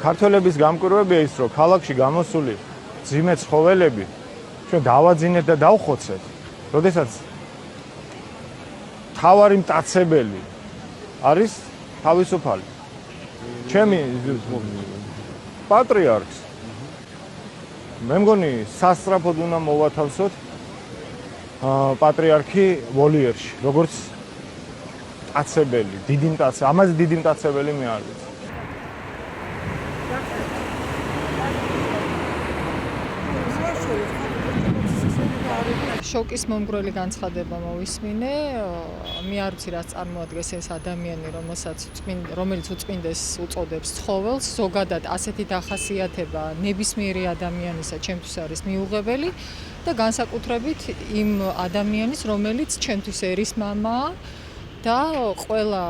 ქართველების გამკვირვებია ის, რომ ქალაქში გამოსული ძიმე ცხოველები ჩვენ დავაძინეთ და დავხოცეთ, როდესაც თავარი მტაცებელი არის თავისუფალი. ჩემი პატრიარქს მე მგონი სასწრაფოდ უნდა მოვათავსოთ პატრიარქი ვოლიერში, როგორც მტაცებელი, დიდი მტაცებელი, ამაზე დიდი მტაცებელი მე არ ვიცი. შოკის მომგვრელი განცხადება მოვისმინე. მე არ ვიცი რაც წარმოადგენს ეს ადამიანი, რომელიც უწმინდეს უწოდებს ცხოველს, ზოგადად ასეთი დახასიათება ნებისმიერი ადამიანისა ჩემთვის არის მიუღებელი და განსაკუთრებით იმ ადამიანის, რომელიც ჩემთვის ერის მამაა და ყველა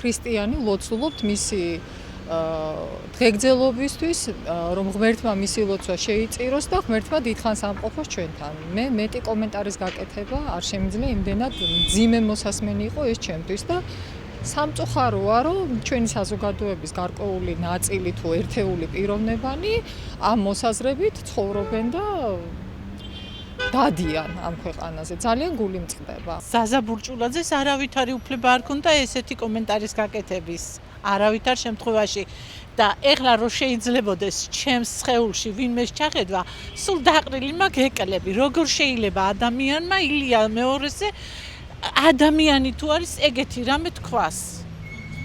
ქრისტიანი ლოცულობთ მისი დღეგრძელობისთვის, რომ ღმერთმა მისი ლოცვა შეიწიროს და ღმერთმა დიდხანს ამყოფოს ჩვენთან. მე მეტი კომენტარის გაკეთება არ შემიძლია, იმდენად მძიმე მოსასმენი იყო ეს ჩემთვის და სამწუხაროა, რომ ჩვენი საზოგადოების გარკვეული ნაწილი თუ ერთეული პიროვნებანი ამ მოსაზრებით ცხოვრობენ და დადიან ამ ქვეყანაზე. ძალიან გული მწყდება. ზაზა ბურჭულაძეს არავითარი უფლება არ ქონდა ესეთი კომენტარის გაკეთების. არავითარ შემთხვევაში და ეხლა რო შეიძლებოდეს ჩემს სხეულში ვინმე ჩახედვა, სულ დაყრილი მაქვს ეკლები, როგორ შეიძლება ადამიანმა ილია მეორეზე ადამიანი თუ არის ეგეთი რამე თქვას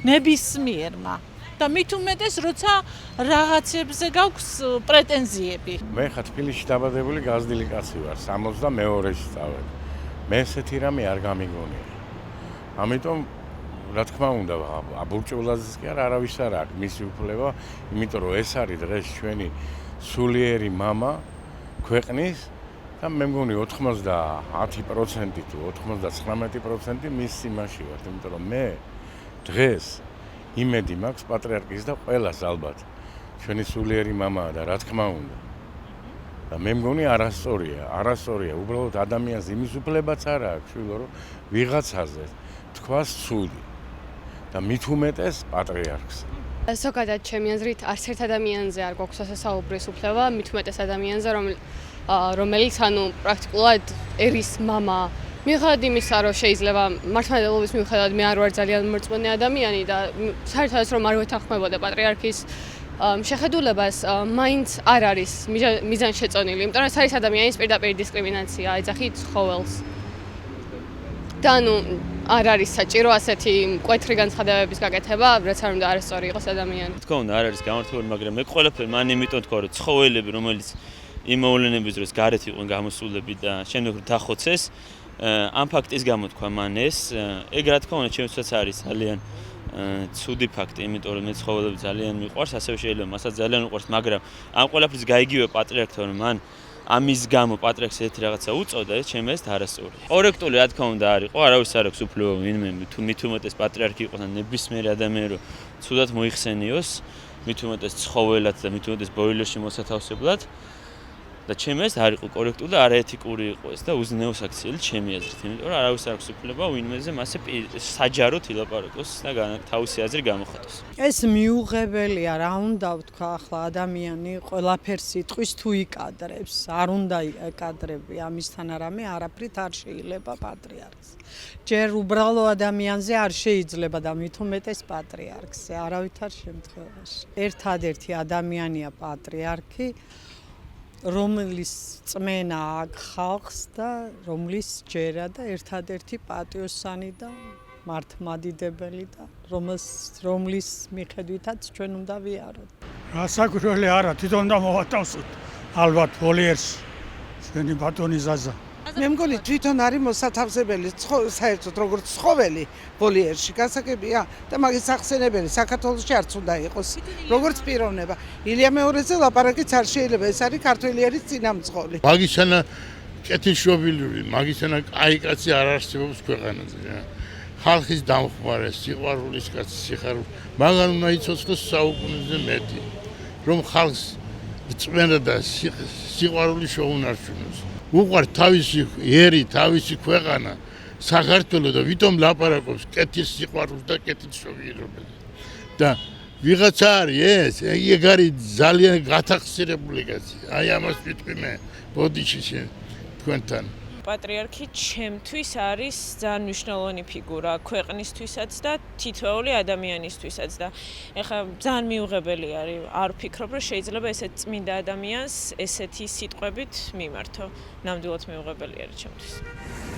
ნებისმიერმა და მით უმეტეს როცა რაღაცებზე გაქვს პრეტენზიები. მე ხა თბილისში დაბადებული გაზრდილი კაცი ვარ, 62-ში წავედი. მე ესეთი რამე არ გამიგონია. ამიტომ რა თქმა უნდა, ბურჭულაძეს კი არავის არ აქვს მისი უფლება, იმიტომ რომ ეს არის დღეს ჩვენი სულიერი мама ქვეყნის და მე მგონი 90% თუ 99% მის იმაში ვარ, იმიტომ რომ მე დღეს იმედი მაქვს პატრიარქის და ყველას ალბათ ჩვენი სულიერი мамაა და რა თქმა უნდა. და მე მგონი არასწორია, უბრალოდ ადამიანს იმის უფლებაც არ აქვს, შვილო, რომ ვიღაცაზე თქვას ცუდი. და მით უმეტეს პატრიარქს. ზოგადად ჩემი აზრით არც ერთ ადამიანზე არ გვაქვს ასე საუბრის უფლება, მით უმეტეს ადამიანზე, რომელიც პრაქტიკულად ერის мама. მიუხედავად იმისა, რომ შეიძლება მართლმადიდებლობის მიუხედავად მე არ ვარ ძალიან მორწმუნე ადამიანი და საერთოდ რომ არ ვეთანხმებოდა პატრიარქის შეხედულებას, მაინც არ არის მიზანშეწონილი, იმიტომ რომ ეს არის ადამიანის პირდაპირ დისკრიმინაცია, ეძახით ცხოველს. და არ არის საჭირო ასეთი მკვეთრი განცხადებების გაკეთება, რაც არ უნდა არასწორი იყოს ადამიანი. თქო უნდა არ არის გამართული, მაგრამ მე ყველაფერი მან იმიტომ თქვა, რომ ცხოველები, რომელიც იმ მოვლენების დროს გარეთ იყვნენ გამოსულები და შემდგომ დახოცეს, ამ ფაქტის გამო თქვა მან ეს, ეგ რა თქმა უნდა ჩემთვისაც არის ძალიან ცუდი ფაქტი, იმიტომ რომ მე ცხოველები ძალიან მიყვარს, ასევე შეიძლება მასაც ძალიან უყვარს, მაგრამ ამ ყველაფრის გაიგივე პატრიარქთან რომ მან ამის გამო პატრიარქს ერთი რაღაცა უწოდა, ეს ჩემი აზრით არასწორია. კორექტული რა თქმა უნდა არ იყო, არავის არ აქვს უფლება ვინმე თუ მით უმეტეს პატრიარქი იყოს და ნებისმიერი ადამიანი რომ ცუდად მოიხსენიოს, მით უმეტეს ცხოველად და მით უმეტეს ბოილერში მოსათავსებლად. და ჩემი აზრით არ იყო კორექტული და არაეთიკური იყო ეს და უზნეო საქციელი ჩემი აზრით, იმიტომ რომ არავის არ აქვს უფლება ვინმეზე მასე საჯაროდ ილაპარაკოს და თავისი აზრი გამოხატოს. ეს მიუღებელია, რა უნდა ვთქვა ახლა ადამიანი ყველაფერს იტყვის თუ იკადრებს, არ უნდა იკადრები ამისთან არამე არაფრით არ შეიძლება პატრიარქს. ჯერ უბრალო ადამიანზე არ შეიძლება და მით უმეტეს პატრიარქზე, არავითარ შემთხვევაში. ერთადერთი ადამიანია პატრიარქი, რომლის წმენა აქვს ხალხს და რომლის ჯერა და ერთადერთი პატიოსანი და მართლმადიდებელი და რომლის მიხედვითაც ჩვენ უნდა ვიაროთ. რასაკვირველი არა, თვითონ უნდა მოვათავსოთ ალბათ ვოლიერში ჩვენი ბატონი ზაზა. მე მგონი თვითონ არის მოსათავსებელი საერთოდ როგორც ცხოველი ვოლიერში გასაგებია და მაგის ახსენებელი საქართველოში არც უნდა იყოს როგორც პიროვნება. ილია მეორეზე ლაპარაკიც არ შეიძლება, ეს არის ქართველიერის წინამძღოლი. მაგისანა კეთილშობილური, მაგისანა კაი კაცი არ არსებობს ქვეყანაზე. ხალხის დამხმარე, სიყვარულის კაცი, სიხარული. მაგან უნდა იცოცხლოს საუკუნეზე მეტი, რომ ხალხს წმენა და სიყვარული შეუნარჩუნოს. უყვართ თავისი ერი, თავისი ქვეყანა, საქართველო და ვიტომ ლაპარაკობს კეთილ სიყვარულს და კეთილშობილობას. და ვიღაცა არის ეს არის ძალიან გათახსირებული კაცი აი ამას ვიტყვი მე ბოდიში შენ თქვენთან პატრიარქი ჩემთვის არის ძალიან მნიშვნელოვანი ფიგურა ქვეყნისთვისაც და თითოეული ადამიანისთვისაც და ეხლა ძალიან მიუღებელი არის არ ვფიქრობ რომ შეიძლება ესეთ წმინდა ადამიანს ესეთი სიტყვებით მიმართო ნამდვილად მიუღებელი არის ჩემთვის